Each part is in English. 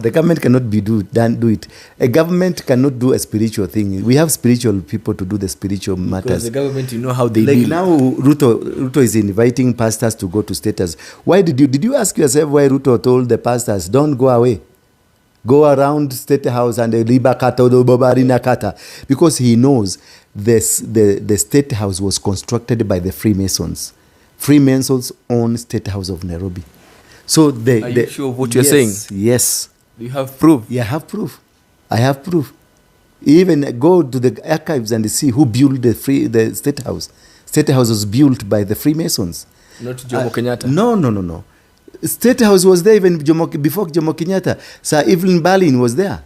the government cannot do it. A government cannot do a spiritual thing. We have spiritual people to do the spiritual matters. Because the government, how they like deal. Now, Ruto is inviting pastors to go to State House. Why did you ask yourself why Ruto told the pastors, don't go away? Go around State House and the Liba Kata, the Babarina Kata. Because he knows the State House was constructed by the Freemasons. Freemasons own State House of Nairobi. So Are you sure of what you're saying? Yes. Do you have proof? Yeah, I have proof. Even go to the archives and see who built the State House. State House was built by the Freemasons. Not Jomo Kenyatta? No. State House was there even before Jomo Kenyatta. Sir Evelyn Berlin was there.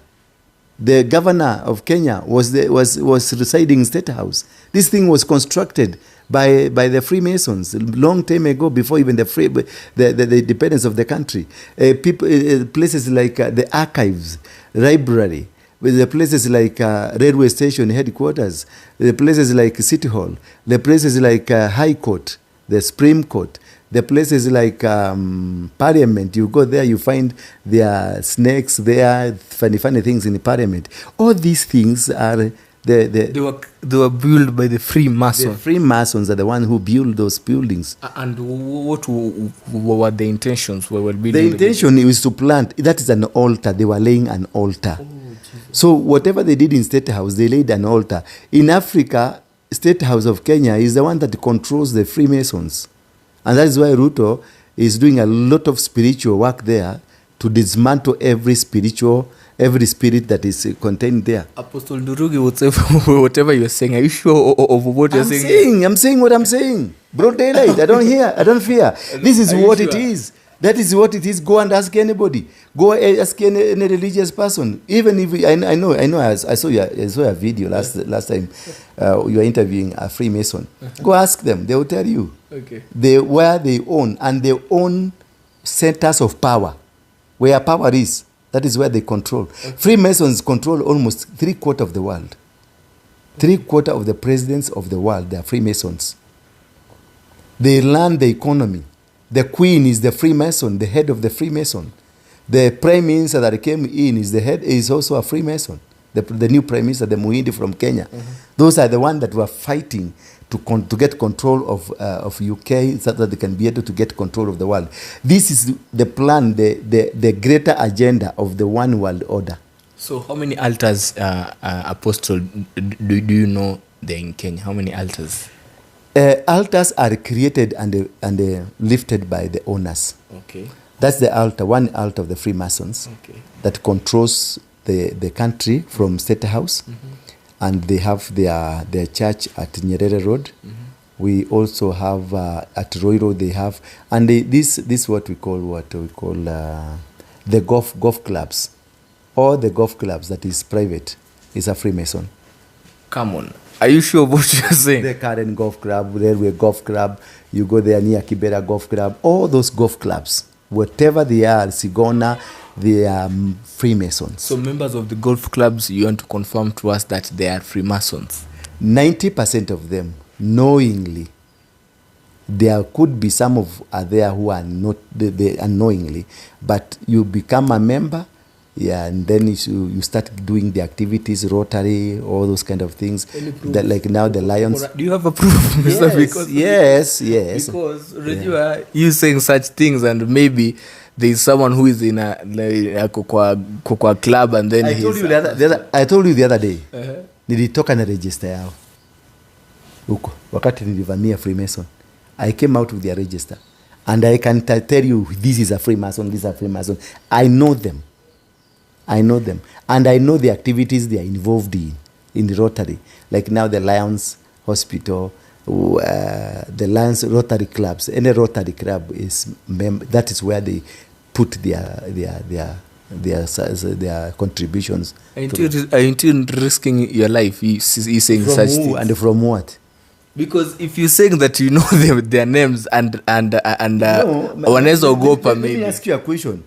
The governor of Kenya was residing in State House. This thing was constructed by the Freemasons a long time ago, before even the independence of the country. Places like the archives, library, with the places like railway station headquarters, the places like City Hall, the places like High Court, the Supreme Court, the places like Parliament. You go there, you find there are snakes there, funny things in the Parliament. All these things are they were built by the Freemasons. The Freemasons are the ones who build those buildings. And what were the intentions? The intention is to plant. That is an altar. They were laying an altar. Oh, so whatever they did in State House, they laid an altar. In Africa, State House of Kenya is the one that controls the Freemasons. And that is why Ruto is doing a lot of spiritual work there to dismantle every spirit that is contained there. Apostle Ndurugi would say whatever you're saying. Are you sure of what you're saying? I'm saying what I'm saying. Broad daylight. I don't fear. This is what it is. That is what it is. Go and ask anybody. Go ask any religious person. Even if I know. I saw your video last time. You were interviewing a Freemason. Go ask them. They will tell you. Okay. Where they own, and they own centers of power. Where power is, that is where they control. Okay. Freemasons control almost 3/4 of the world. 3/4 of the presidents of the world, they are Freemasons. They run the economy. The queen is the Freemason, the head of the Freemason. The prime minister that came in is also a Freemason. The new prime minister, the Muhindi from Kenya. Mm-hmm. Those are the ones that were fighting to get control of UK, so that they can be able to get control of the world. This is the plan, the greater agenda of the one world order. So how many altars, Apostle, do you know there in Kenya? How many altars? Altars are created and lifted by the owners. Okay. That's the altar, one altar of the Freemasons, okay, that controls the country from State House. Mm-hmm. And they have their church at Nyerere Road. Mm-hmm. We also have at Roiro they have, and this what we call the golf clubs. All the golf clubs that is private is a Freemason. Come on. Are you sure what you're saying? The Karen Golf Club, Railway Golf Club, you go there near Kibera Golf Club, all those golf clubs, whatever they are, Sigona, they are Freemasons. So members of the golf clubs, you want to confirm to us that they are Freemasons? 90% of them, knowingly. There could be some are there who are not, they unknowingly, but you become a member, yeah, and then you start doing the activities, Rotary, all those kind of things. That, like now the Lions. Do you have a proof, Mr. Yes. Because you saying such things, and maybe there's someone who is in a Kokwa club, and then I told you the other day. Nilitoka na register yao huko wakati nilivamia Freemason. I came out with their register, and I can tell you this is a Freemason, this is a Freemason. I know them, and I know the activities they are involved in the Rotary. Like now the Lions Hospital, the Lions Rotary clubs. Any Rotary club that is where they put their contributions. Are you risking your life? He's saying from such who things. And from what? Because if you're saying that you know their names and wanaweza ogopa, maybe. Let me ask you a question.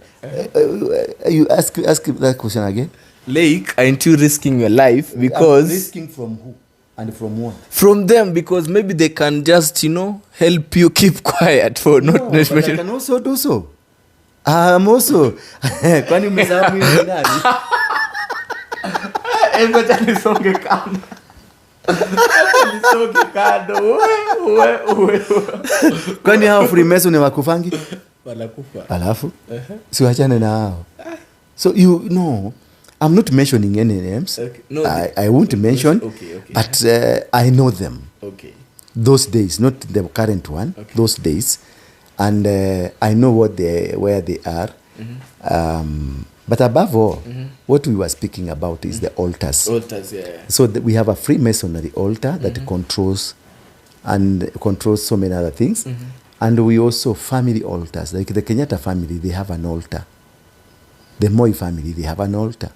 You ask that question again. Like, aren't you risking your life? Because risking from who and from what? From them, because maybe they can just help you keep quiet for not. But I can also do so. Also kwani umesahau mimi ni nani? Ngoja nisonge kando. Nisonge kando. Uwe. Kwani hao freemason ni wakufangi? Wanakufa. Alafu si wachane na hao. So you know, I'm not mentioning any names. Okay. No, I won't mention. Okay. But I know them. Okay. Those days, not the current one. Okay. Those days, and I know where they are. But above all, what we were speaking about is the altars. Altars, yeah. So we have a Freemasonry altar that controls so many other things, and we also family altars. Like the Kenyatta family, they have an altar. The Moi family, they have an altar.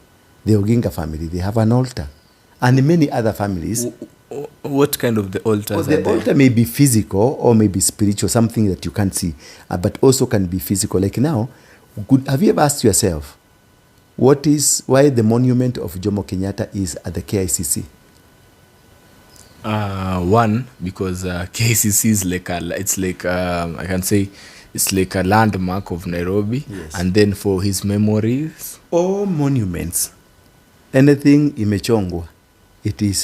The Oginga family, they have an altar, and many other families. What kind of the altars Well, are the there? altar may be physical or maybe spiritual, something that you can't see, but also can be physical. Like now, have you ever asked yourself, why the monument of Jomo Kenyatta is at the KICC? One, because KCC is I can say it's like a landmark of Nairobi. Yes. And then for his memories. All monuments, anything imechongwa,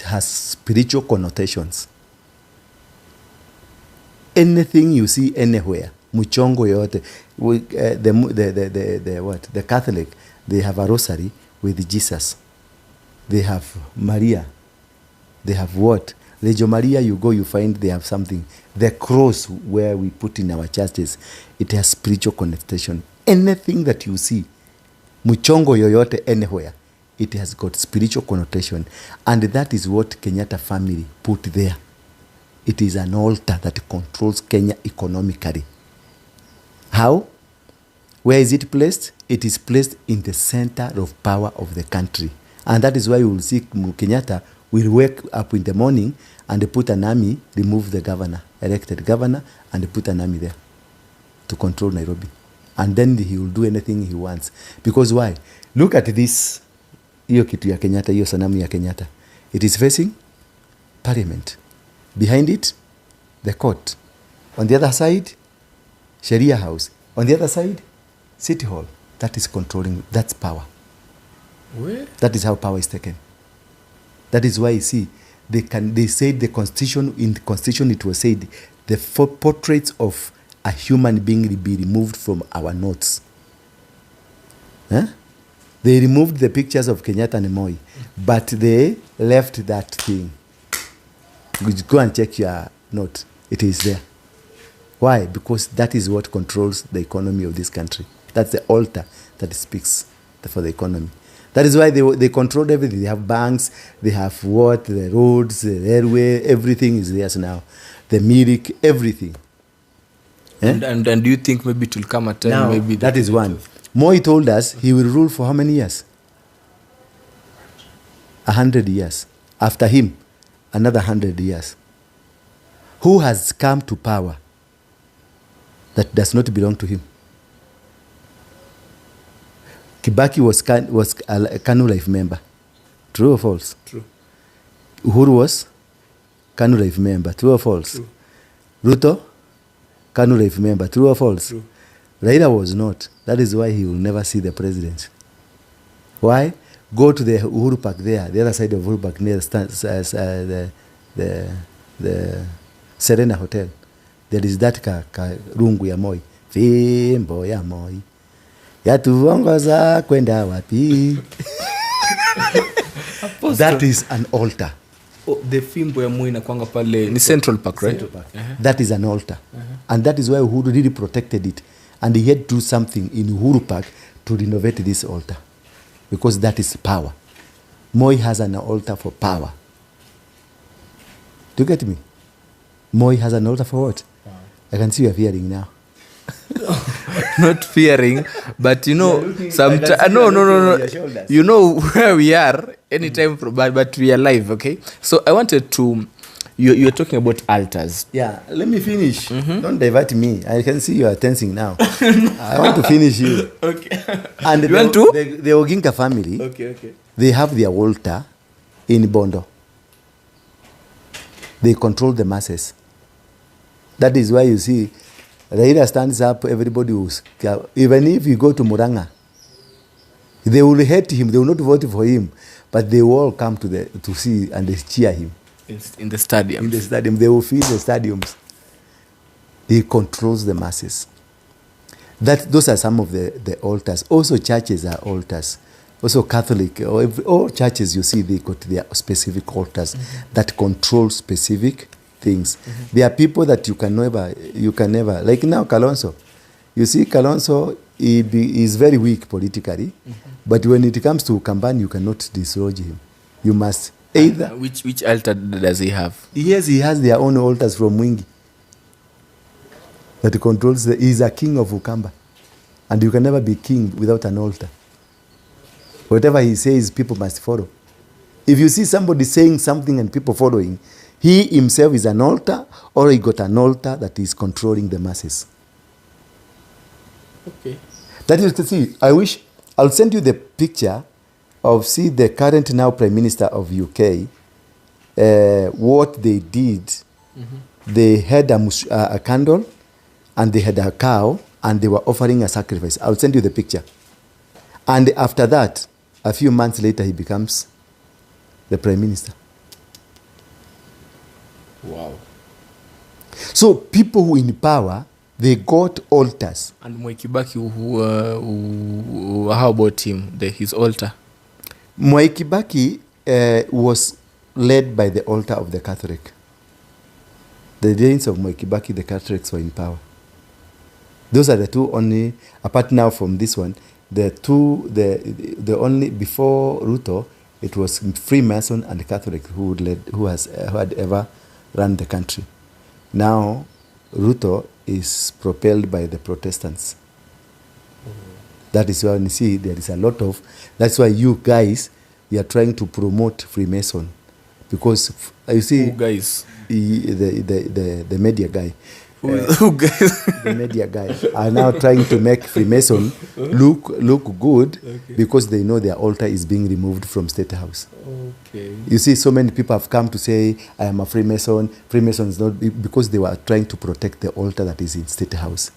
has spiritual connotations. Anything you see anywhere, muchongo yote, the Catholic, they have a rosary with Jesus. They have Maria. They have what? Legio Maria, you go, you find they have something. The cross where we put in our churches, it has spiritual connotation. Anything that you see, muchongo yoyote anywhere, it has got spiritual connotation. And that is what Kenyatta family put there. It is an altar that controls Kenya economically. How? Where is it placed? It is placed in the center of power of the country. And that is why you will see Kenyatta will wake up in the morning and put an army, remove the governor, elected governor, and put an army there to control Nairobi. And then he will do anything he wants. Because why? Look at this. Hiyo kitu ya Kenyatta, hiyo sanamu ya Kenyatta. It is facing parliament. Behind it, the court. On the other side, Sharia House. On the other side, City Hall. That is controlling, that's power. Where? That is how power is taken. That is why you see, they said in the constitution it was said, the portraits of a human being will be removed from our notes. Huh? They removed the pictures of Kenyatta and Moi, but they left that thing. Go and check your note. It is there. Why? Because that is what controls the economy of this country. That's the altar that speaks for the economy. That is why they control everything. They have banks, they have the roads, the railway, everything is theirs now. The milk, everything. And do you think maybe it will come a time Now, maybe that is one. Moi told us he will rule for how many years? 100 years. After him, another 100 years. Who has come to power that does not belong to him? Kibaki was a KANU Life member. True or false? True. Uhuru was KANU Life member. True or false? True. Ruto, KANU Life member. True or false? True. Raila was not. That is why he will never see the president. Why? Go to the Uhuru Park there, the other side of Uhuru Park, near the Serena Hotel. There is that rungu ya Moi. Fimbo ya Moi. Yatuongoza kwenda wapi? That is an altar. Oh, the fimbo ya Moi inakuanga pale ni Central Park, right? Central Park. That is an altar. And that is why Uhuru really protected it. And he had to do something in Uhuru Park to renovate this altar. Because that is power. Moi has an altar for power. Do you get me? Moi has an altar for what? Wow. I can see you are hearing now. Not fearing, but you know, sometimes no. You know where we are anytime, but we are live, okay? So I wanted to, you're talking about altars. Yeah, let me finish. Don't divert me. I can see you are tensing now. I want to finish you. Okay. And you want to? The Oginga family, Okay. they have their altar in Bondo. They control the masses. That is why you see Raila stands up, everybody will, even if you go to Muranga, they will hate him, they will not vote for him, but they will all come to see and they cheer him. In the stadium. In the stadium, they will fill the stadiums. He controls the masses. Those are some of the altars. Also churches are altars. Also Catholic, all churches you see, they got their specific altars that control specific things. There are people that you can never, like now Kalonzo. You see Kalonzo, is very weak politically, but when it comes to Kamban, you cannot dislodge him. You must either... Which altar does he have? Yes, he has their own altars from Mwingi that controls, he's a king of Ukamba. And you can never be king without an altar. Whatever he says, people must follow. If you see somebody saying something and people following, he himself is an altar, or he got an altar that is controlling the masses. Okay. That is to see. I'll send you the picture of, see, the current now Prime Minister of UK, what they did. They had a candle, and they had a cow, and they were offering a sacrifice. I'll send you the picture. And after that, a few months later, he becomes the Prime Minister. Wow. So people who in power, they got altars. And Mwai Kibaki, how about him, his altar? Mwai Kibaki was led by the altar of the Catholic. The days of Mwai Kibaki, the Catholics were in power. Those are the two only, apart now from this one, the only, before Ruto, it was Freemason and Catholic who had ever run the country. Now, Ruto is propelled by the Protestants. That is why you see there is a lot of, that's why you guys, you are trying to promote Freemason. Because you see, who guys? The media guy. Who guys? The media guy are now trying to make Freemason look good, because they know their altar is being removed from State House. Okay. You see, so many people have come to say, I am a Freemason. Freemason is not, because they were trying to protect the altar that is in State House.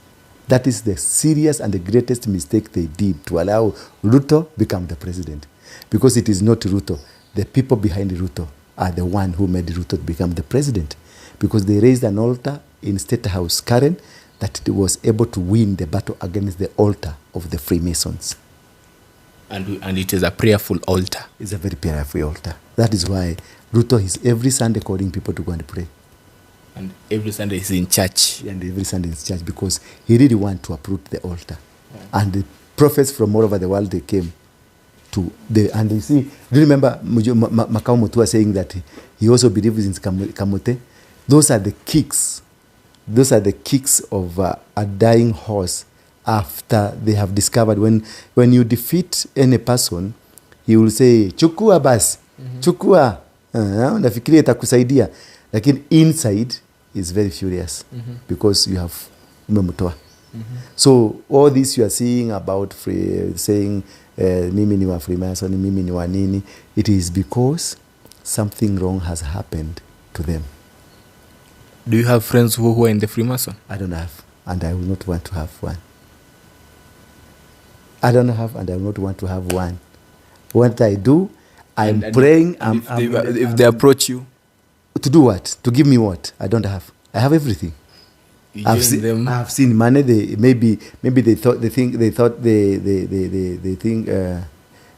That is the serious and the greatest mistake they did, to allow Ruto become the president. Because it is not Ruto. The people behind Ruto are the one who made Ruto become the president. Because they raised an altar in State House, Karen, that it was able to win the battle against the altar of the Freemasons. And it is a prayerful altar. It's a very prayerful altar. That is why Ruto is every Sunday calling people to go and pray. And every Sunday he's in church. And every Sunday in church, because he really wants to uproot the altar. Yeah. And the prophets from all over the world, they came to and you see, do you remember Makao Mutua saying that he also believes in Kamote? Those are the kicks. Those are the kicks of a dying horse after they have discovered. When you defeat any person, he will say, chukua basi, chukua, nafikiria itakusaidia. Lakini inside is very furious because you have umemtoa. So all this you are seeing about saying, mimi ni wa Freemason, mimi ni wa nini, it is because something wrong has happened to them. Do you have friends who are in the Freemason? I don't have, and I will not want to have one. I don't have, and I will not want to have one. What I do, I'm praying. If they approach you, to do what? To give me what? I don't have. I have everything. I've seen money. Maybe they think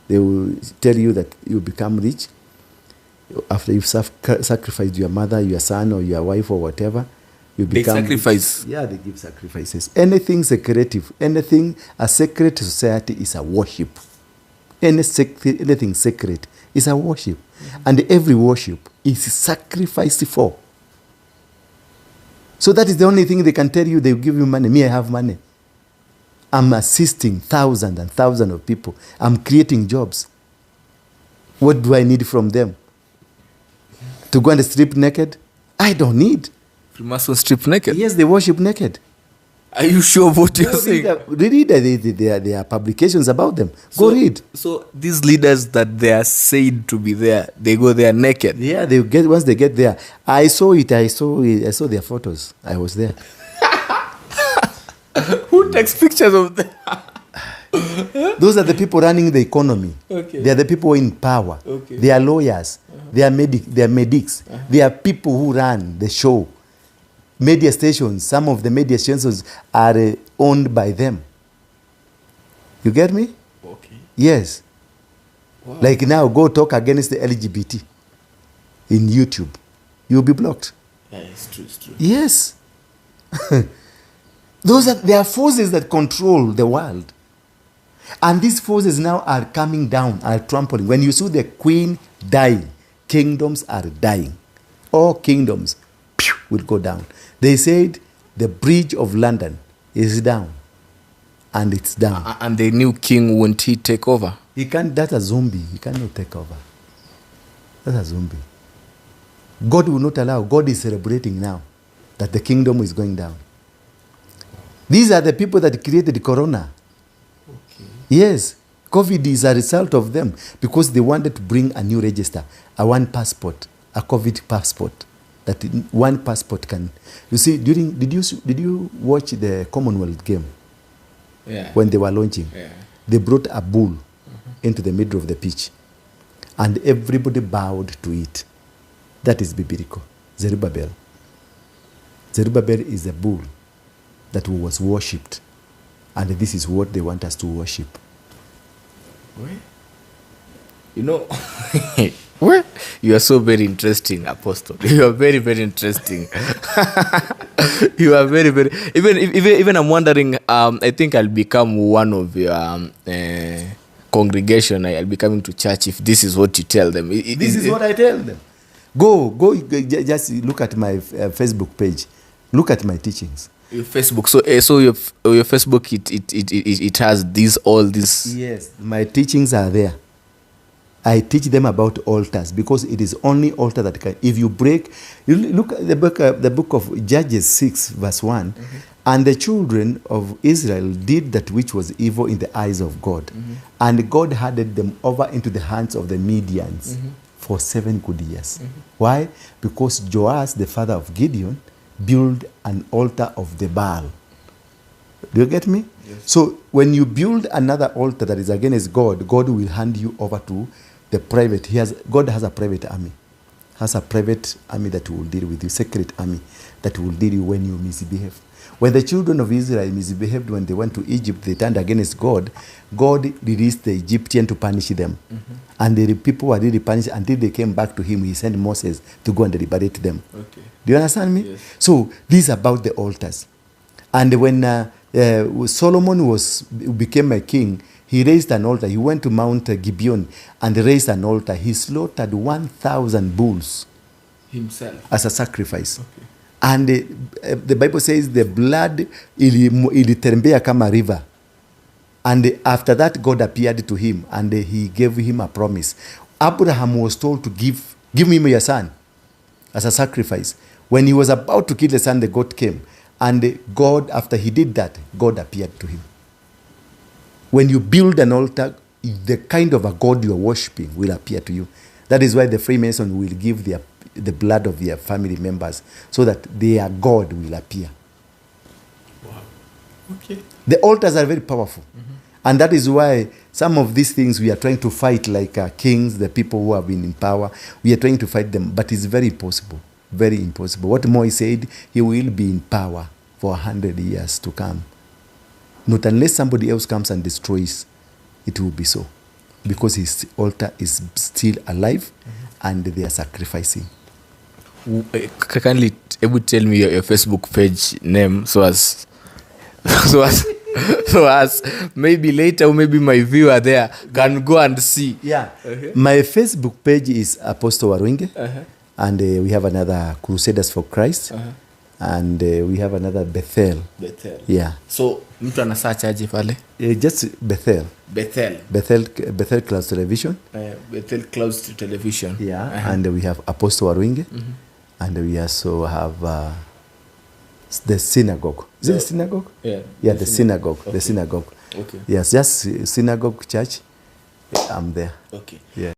they will tell you that you become rich after you've sacrificed your mother, your son, or your wife, or whatever. You become. They sacrifice. Yeah, they give sacrifices. Anything secretive, anything a sacred society is a worship. Anything sacred is a worship, and every worship is sacrificed for. So that is the only thing they can tell you. They will give you money. Me, I have money. I'm assisting thousands and thousands of people. I'm creating jobs. What do I need from them? To go and strip naked? I don't need. Freemason strip naked? Yes, they worship naked. Are you sure of what you're saying? Read there are publications about them. Go read. So these leaders that they are said to be there, they go there naked? Yeah, once they get there. I saw it. I saw their photos. I was there. Who takes pictures of them? Those are the people running the economy. Okay. They are the people in power. Okay. They are lawyers. They are medics. They are people who run the show. Media stations, some of the media stations are owned by them. You get me? Okay. Yes. Wow. Like now, go talk against the LGBT in YouTube. You'll be blocked. Yeah, it's true, it's true. Yes. There are forces that control the world. And these forces now are coming down, are trampling. When you see the queen dying, kingdoms are dying. All kingdoms will go down. They said the bridge of London is down. And it's down. And the new king, won't he take over? He can't, that's a zombie. He cannot take over. That's a zombie. God will not allow. God is celebrating now that the kingdom is going down. These are the people that created Corona. Okay. Yes. COVID is a result of them because they wanted to bring a new register, a one passport, a COVID passport. That one passport can. You see, did you watch the Commonwealth game? Yeah. When they were launching, yeah. They brought a bull into the middle of the pitch, and everybody bowed to it. That is biblical. Zerubbabel. Zerubbabel is a bull that was worshipped, and this is what they want us to worship. Where? You know, where? You are so very interesting, Apostle. You are very, very interesting. You are very, very. Even I'm wondering. I think I'll become one of your congregation. I'll be coming to church if this is what you tell them. This is what I tell them. Go. Just look at my Facebook page. Look at my teachings. Your Facebook. So your Facebook it has all these. Yes, my teachings are there. I teach them about altars because it is only altar that can. If you break, you look at the book of Judges 6 verse 1, and the children of Israel did that which was evil in the eyes of God, and God handed them over into the hands of the Midians for 7 good years. Why? Because Joash, the father of Gideon, built an altar of the Baal. Do you get me? Yes. So when you build another altar that is against God, God will hand you over to the private. God has a private army. Has a private army that will deal with you, secret army that will deal you when you misbehave. When the children of Israel misbehaved when they went to Egypt, they turned against God. God released the Egyptian to punish them. And the people were really punished until they came back to him. He sent Moses to go and liberate them. Okay. Do you understand me? Yes. So this is about the altars. And when Solomon became a king, he raised an altar. He went to Mount Gibeon and raised an altar. He slaughtered 1,000 bulls himself as a sacrifice. Okay. And the Bible says the blood ilitembea kama river. And after that, God appeared to him and he gave him a promise. Abraham was told to give me your son as a sacrifice. When he was about to kill the son, the goat came. And God, after he did that, God appeared to him. When you build an altar, the kind of a God you are worshiping will appear to you. That is why the freemason will give the blood of their family members so that their God will appear. Wow. Okay. The altars are very powerful. And that is why some of these things we are trying to fight, like kings, the people who have been in power, we are trying to fight them. But it's very impossible. Very impossible. What Moise said, he will be in power for 100 years to come. Not unless somebody else comes and destroys, it will be so. Because his altar is still alive and they are sacrificing. Kindly able to tell me your Facebook page name so as maybe later or maybe my viewer there can go and see. Yeah. My Facebook page is Apostle Warwinge. And we have another Crusaders for Christ. And we have another Bethel. Yeah. So, mtu ana search aje pale? Just Bethel. Bethel Clouds Television. Bethel Clouds Television. Yeah. And we have Apostle Warwinge. And we also have the synagogue. Is it the synagogue? Yeah, the synagogue. Okay. The synagogue. Okay. Yes, just synagogue church. I'm there. Okay. Yeah.